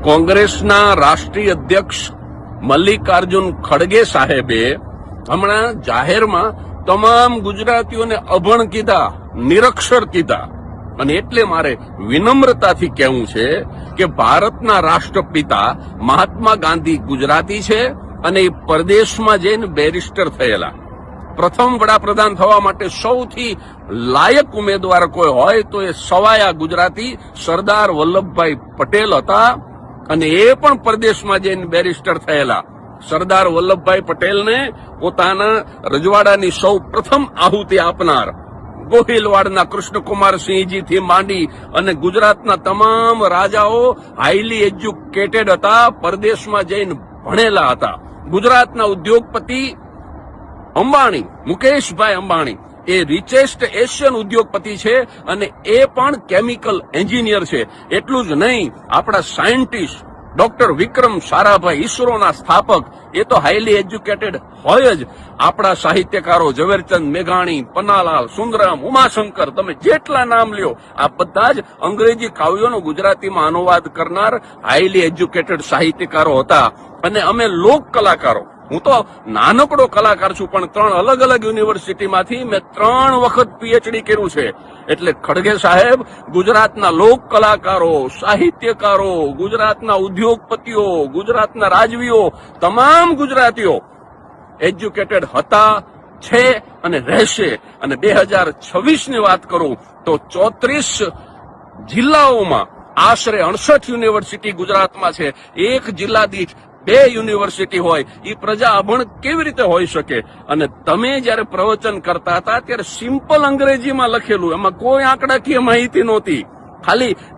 કોંગ્રેસના રાષ્ટ્રીય અધ્યક્ષ મલ્લિકાર્જુન ખડગે સાહેબે હમણાં જાહેરમાં તમામ ગુજરાતીઓને અભણ કીધા, નિરક્ષર કીધા. અને એટલે મારે વિનમ્રતાથી કહેવું છે કે ભારતના રાષ્ટ્રપિતા મહાત્મા ગાંધી ગુજરાતી છે અને એ પરદેશમાં જઈને બેરિસ્ટર થયેલા. પ્રથમ વડાપ્રધાન થવા માટે સૌથી લાયક ઉમેદવાર કોઈ હોય તો એ સવાયા ગુજરાતી સરદાર વલ્લભભાઈ પટેલ હતા અને એ પણ પરદેશમાં જઈને બેરિસ્ટર થયેલા. સરદાર વલ્લભભાઈ પટેલને પોતાના રજવાડાની સૌ પ્રથમ આહુતિ આપનાર ગોહિલવાડના કૃષ્ણકુમારસિંહજીથી માંડી અને ગુજરાતના તમામ રાજાઓ હાઈલી એજ્યુકેટેડ હતા, પરદેશમાં જઈને ભણેલા હતા. ગુજરાતના ઉદ્યોગપતિ અંબાણી, મુકેશભાઈ અંબાણી એ રિચેસ્ટ એશિયન ઉદ્યોગપતિ છે અને એ પણ કેમિકલ એન્જિનિયર છે. એટલું જ નહીં, આપણા સાયન્ટિસ્ટ ડોક્ટર વિક્રમ સારાભાઈ, ઈસરોના સ્થાપક, એ તો હાઈલી એજ્યુકેટેડ હોય જ. આપણા સાહિત્યકારો ઝવેરચંદ મેઘાણી, પન્નાલાલ સુંદરમ, ઉમાશંકર, તમે જેટલા નામ લ્યો, આ બધા જ અંગ્રેજી કાવ્યોનો ગુજરાતીમાં અનુવાદ કરનાર હાઈલી એજ્યુકેટેડ સાહિત્યકારો હતા. અને અમે લોક કલાકારો, હું તો નાનકડો કલાકાર છું પણ 3 અલગ અલગ યુનિવર્સિટીમાંથી મેં 3 વખત પીએચડી કર્યું છે. એટલે ખડગે સાહેબ ગુજરાતના લોક કલાકારો, સાહિત્યકારો, ગુજરાતના ઉદ્યોગપતિઓ, ગુજરાતના રાજવીઓ, તમામ ગુજરાતીઓ એજ્યુકેટેડ હતા, છે અને રહેશે. અને 2026ની વાત કરું તો 34 જિલ્લાઓમાં આશરે 68 યુનિવર્સિટી ગુજરાતમાં છે. એક જિલ્લા દીઠ 2 યુનિવર્સિટી હોય, એ પ્રજા અભણ કેવી રીતે હોઈ શકે? અને તમે જયારે પ્રવચન કરતા હતા ત્યારે સિમ્પલ અંગ્રેજીમાં લખેલું, એમાં કોઈ આંકડાકીય માહિતી નહોતી,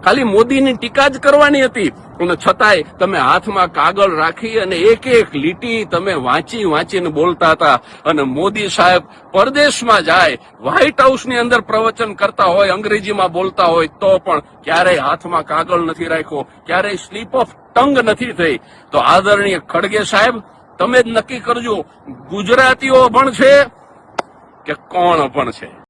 ખાલી મોદીની ટીકા જ કરવાની હતી. અને છતાંય તમે હાથમાં કાગળ રાખી અને એક એક લીટી તમે વાંચીને બોલતા હતા. અને મોદી સાહેબ પરદેશમાં જાય, વ્હાઇટ હાઉસની અંદર પ્રવચન કરતા હોય, અંગ્રેજીમાં બોલતા હોય તો પણ ક્યારેય હાથમાં કાગળ નથી રાખ્યો, ક્યારેય સ્લીપ ઓફ ટંગ નથી થઈ. તો આદરણીય ખડગે સાહેબ, તમે જ નક્કી કરજો, ગુજરાતીઓ અભણ છે કે કોણ અભણ છે?